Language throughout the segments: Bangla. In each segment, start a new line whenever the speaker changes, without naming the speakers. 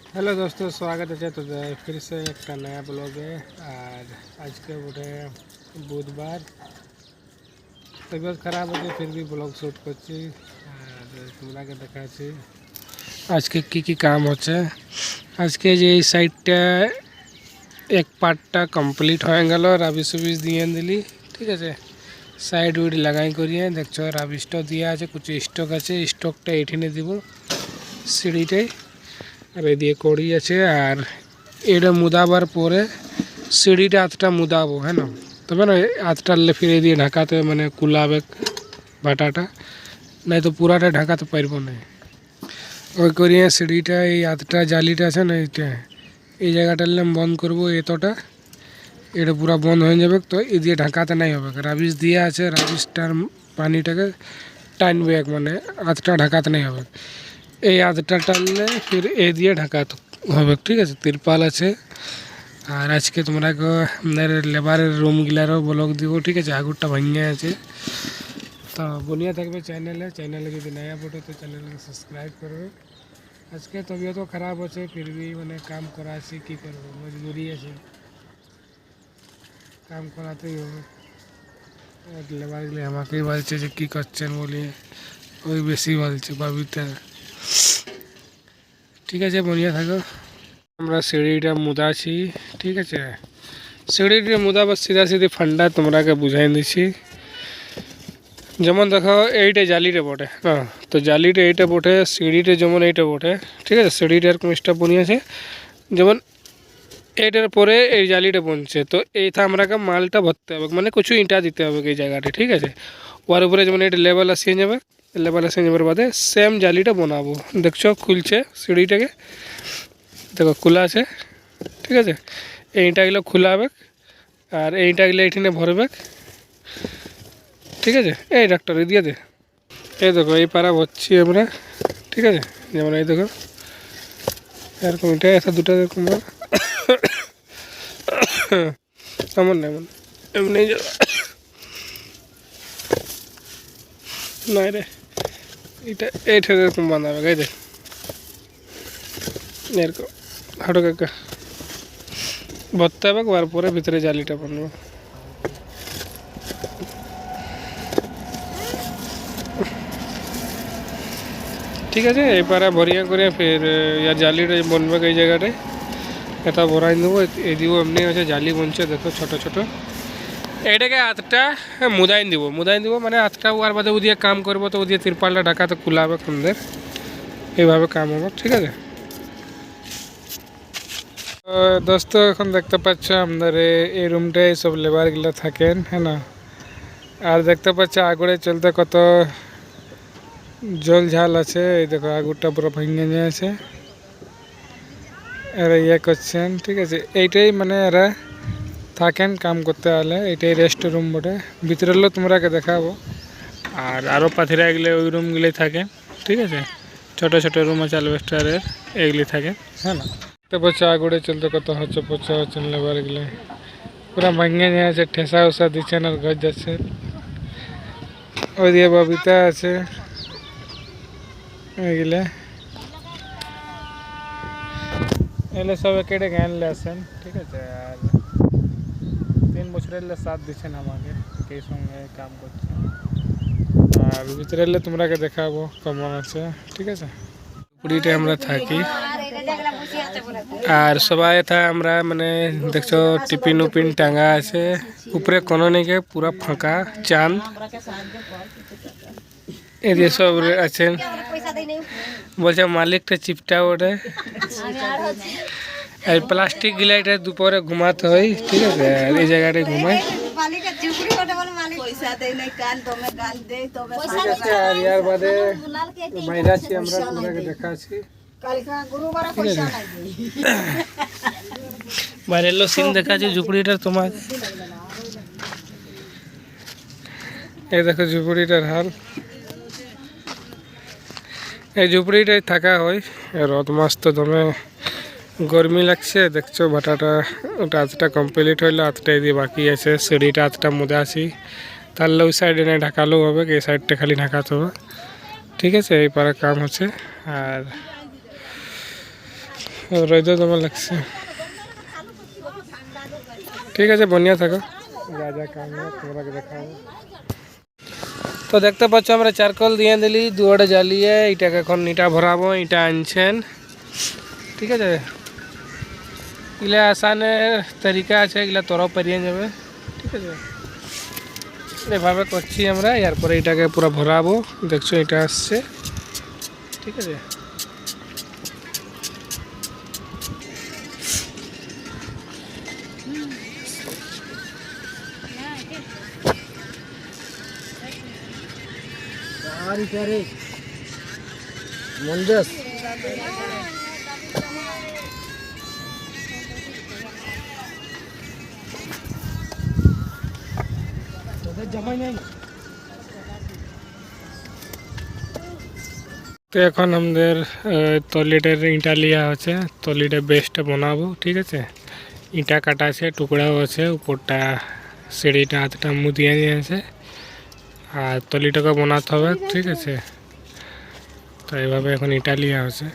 हेलो दोस्तों, स्वागत है तो फिर से एक नया ब्लॉग है। और आज के बोटे बुधवार तबियत खराब होती फिर भी ब्लॉग शूट করছি আর তোমরাকে দেখাচ্ছি আজকে কি কাম হচ্ছে। আজকে যে এই সাইডটা এক পার্টটা কমপ্লিট হয়ে গেল, রাবিশ সুবিশ দিয়ে দিলি, ঠিক আছে। সাইড উইড লাগাই করিয়ে দেখছো রাবিশটা দিয়ে আছে, কিছু স্টক আছে, স্টকটা এখানে দিব সিঁড়িটাই। আর এদিকে কড়ি আছে, আর এটা মুদাবার পরে সিঁড়িটা আতটা মুদাবো, হ্যাঁ না, তবে না আতটালে ফিরে দিয়ে ঢাকাতে মানে কুলাবে ভাটাটা, নাই তো পুরাটা ঢাকাতে পারবো না। ওই করিয়ে সিঁড়িটা এই আতটা জালিটা আছে না, এইটা এই জায়গাটালে বন্ধ করবো, এতটা এটা পুরো বন্ধ হয়ে যাবে। তো এই দিয়ে ঢাকাতে নাই হবে, রাবিশ দিয়ে আছে, রাবিশটার পানিটাকে টানবে, মানে আতটা ঢাকাতে নাই হবে। এই আধটা টানলে ফির এ দিয়ে ঢাকাতে হবে, ঠিক আছে। তিরপাল আছে। আর আজকে তোমরা আমাদের লেবারের রুমগুলারও ব্লগ দিব, ঠিক আছে। আগুরটা ভাঙিয়ে আছে, তো বনিয়া থাকবে চ্যানেলে যদি নয়া পড়ে তো চ্যানেলকে সাবস্ক্রাইব করবে। আজকে তবিয়তও খারাপ আছে, ফির भी মানে কাম করা আছে, কী করবো, মজবুরি আছে, কাম করাতেই হবে। লেবারগুলি আমাকেই বলছে যে কী করছেন বলি, ওই বেশি বলছে বাবিতা। ঠিক আছে, বনিয়া থাকো। আমরা সিঁড়িটা মুদাছি, ঠিক আছে। সিঁড়িটা মুদাবার সিধা সিধি ফান্ডা তোমরাকে বুঝাই দিছি। যেমন দেখো এইটা জালিটা বটে, হ্যাঁ, তো জালিটা এইটা বটে, সিঁড়িটা যেমন এইটা বটে, ঠিক আছে। সিঁড়িটার কোন স্টাফ বনিয়েছে, যেমন এইটার পরে এই জালিটা বনছে, তো এইটা আমরাকে মালটা ভরতে হবে, মানে কিছু ইঁটা দিতে হবে এই জায়গাটা, ঠিক আছে। ওর উপরে যেমন এটা লেভেল আসিয়ে যাবে, লেভেল আসিয়ে যাবার বাদে সেম জালিটা বানাবো। দেখছো খুলছে সিঁড়িটাকে, দেখো খোলা আছে, ঠিক আছে। এই ইঁটাগুলো খোলা হবে, আর এই ইঁটাগুলো এইখানে ভরবে, ঠিক আছে। এই ডাক্তার দিয়ে দে, এই দেখো এই পাড়া ভরছি আমরা, ঠিক আছে। যেমন এই দেখো এরকম ইঁটা আছে দুটো, এরকম এমন না, এমন এমনি নয় রে, এটা এইটা এরকম বাঁধাবে, এই দেখ এরকম হাঁটো কাকা ভরতে হবে, ওর পরে ভিতরে জালিটা বানাবো। ঠিক আছে, এবারে ভরিয়া করে ফের ইয়ার জালিটা বনবে এই জায়গাটায়, এটা ভরাই দেবো। এদিকেও এমনি হচ্ছে জালি বনছে, দেখো ছোটো ছোটো। এইটাকে আতটা মুদাইন দিব মানে আতটা ওয়ার বাদে ওদিকে কাম করবো, তো ওদিকে তিরপালটা ঢাকাতে খুলাবে সুন্দর, এইভাবে কাম হবে, ঠিক আছে। দোস্ত এখন দেখতে পাচ্ছ আমাদের এই রুমটায় সব লেবারগুলো থাকেন, হ্যাঁ না। আর দেখতে পাচ্ছ আগুনে চলতে কত জল ঝাল আছে, এই দেখো আগুরটা পুরো ভেঙে নিয়েছে, এরা ইয়ে করছেন, ঠিক আছে। এইটাই মানে এরা থাকেন কাম করতে হলে, এইটাই রেস্ট রুম বটে। ভিতরে হলেও তোমরাকে দেখাবো। আর আরও পাথিরা এগুলো ওই রুমগুলোই থাকে, ঠিক আছে। ছোটো ছোটো রুম আছে অ্যালবেস্টারের, এগুলি থাকে, হ্যাঁ না। দেখতে পাচ্ছ আগুড়ে চলতে কত হচ্ছে পচা হচ্ছে, লেবারগুলো পুরা ভেঙে নিয়ে আছে, ঠেসা উসা দিচ্ছেন আর ঘর যাচ্ছেন। ওই দিয়ে ববিতা আছে, এগুলা এগুলো সব একেডে গানলে আসেন, ঠিক আছে। আর 3 বছরের সাথ দিচ্ছেন আমাকে, এই সঙ্গে কাম করছে। আর ভিতরে এলে তোমরাকে দেখাবো কেমন আছে, ঠিক আছে। পুরীতে আমরা থাকি, আর সবাই আমরা মানে দেখছো টিফিন উপিন টাঙ্গা আছে উপরে, কোনো নেই, পুরা ফাঁকা চাঁদ, এদিকে সব আছেন। বলছে মালিকটা চিপটা ওঠে, আর প্লাস্টিক গিলা এটা দুপুরে ঘুমাতে হয়, ঠিক আছে। আর এই জায়গাটায় ঘুমায়, আর ইয়ার বাদে বাইরে আছি আমরা, তোমাকে দেখাচ্ছি বাইরের লো সিন দেখাচ্ছি ঝুপড়িটার তোমার। এই দেখো ঝুপড়িটার হাল, এই ঝুপড়িটাই থাকা হয়। রোদ মাস তো দমে গরমি লাগছে, দেখছো ভাটাটা ওটা আতটা কমপ্লিট হইলো, আতটাই দিয়ে বাকি আছে। সিঁড়িটা আতটা মুদে আছি, তাহলে ওই সাইডে না ঢাকালেও হবে, এই সাইডটা খালি ঢাকাতে হবে, ঠিক আছে। এই পারে কাম হচ্ছে। আর রোদে দমে লাগছে। ঠিক আছে, বনিয়া থাকো, যা যা কাম তোমরা দেখাবো। তো দেখতে পাচ্ছ আমরা চারকোল দিয়ে দিলি, দুয়ারে জ্বালিয়ে এটাকে এখন ইটা ভরাবো। ইটা আনছেন, ঠিক আছে। এগুলা আসানের তরিকা আছে, এগুলা তোরাও পেরিয়ে যাবে, ঠিক আছে। এভাবে করছি আমরা। এরপরে এটাকে পুরো ভরাবো। দেখছো এটা আসছে, ঠিক আছে। তো এখন আমাদের তলিটার ইটা লিয়া আছে, তলিটা বেসটা বানাবো, ঠিক আছে। ইটা কাটা আছে, টুকরাও আছে, উপরটা সিঁড়িটা হাতটা মুদিয়ে নিয়েছে, আর তলিটাকে বানাতে হবে, ঠিক আছে। তো এইভাবে এখন ইটা লিয়া আছে।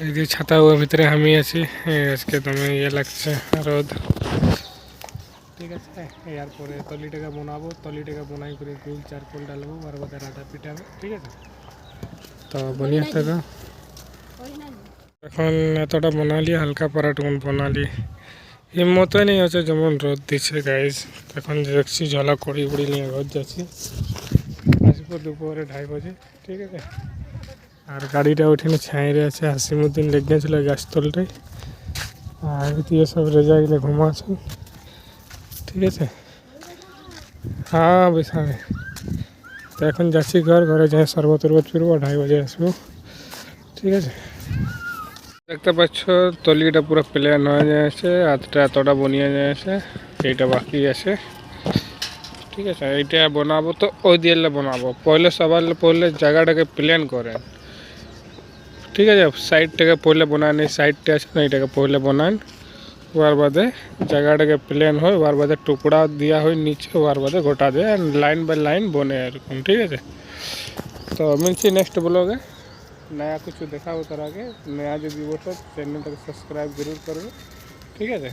এই যে ছাতা ওর ভিতরে আমি আছি, আজকে তুমি ইয়ে লাগছে রোদ, ঠিক আছে। এরপরে তলিটাকে বানাবো, তলিটাকে বানাই করে গুল চারকোল ডালবো, আর বাদে আটা পিটাবো, ঠিক আছে। তো বনিয়া থাকো। এখন এতটা বানালি, হালকা পারাটুকুন বানালি, হিম্মতই নেই হচ্ছে, যেমন রোদ দিচ্ছে গাইজ। এখন দেখছি ঝলা কড়ি উড়ি নিয়ে ঘর যাচ্ছি, আসবো দুপুরে 2:30 বাজে, ঠিক আছে। আর গাড়িটা ওইখানে ছাইরে আছে, হাসিমুদ্দিন লেগে গেছিলো গাছতলটায়, আর দিয়ে সব রেজা গেলে ঘুমাচ্ছেন, ঠিক আছে। হ্যাঁ বিশালে। তো এখন যাচ্ছি ঘরে যাই, শরবত টরবত ফিরবো, 2:30 বাজে আসবো, ঠিক আছে। দেখতে পাচ্ছ তলিটা পুরো প্লেন হয়ে যাচ্ছে, হাতটা এতটা বনিয়ে যাচ্ছে, এইটা বাকি আছে, ঠিক আছে। এইটা বানাবো, তো ওই দিয়ে বানাবো। পহলে জায়গাটাকে প্লেন করেন, ঠিক আছে। সাইডটাকে পহলে বানান, এই সাইডটা আছে না, এটাকে পহলে বানান, ওর বাদে জায়গাটাকে প্লেন হয়, ওর বাদে টুকরা দেওয়া হয় নিচে, ওর বাদে গোটা দেয়, লাইন বাই লাইন বনে এরকম, ঠিক আছে। তো মিলছি নেক্সট ব্लॉगे, नया कुछ देखा हो तरह के। नया जो व्यूअर्स है चैनल तक सब्सक्राइब जरूर करो, ठीक है।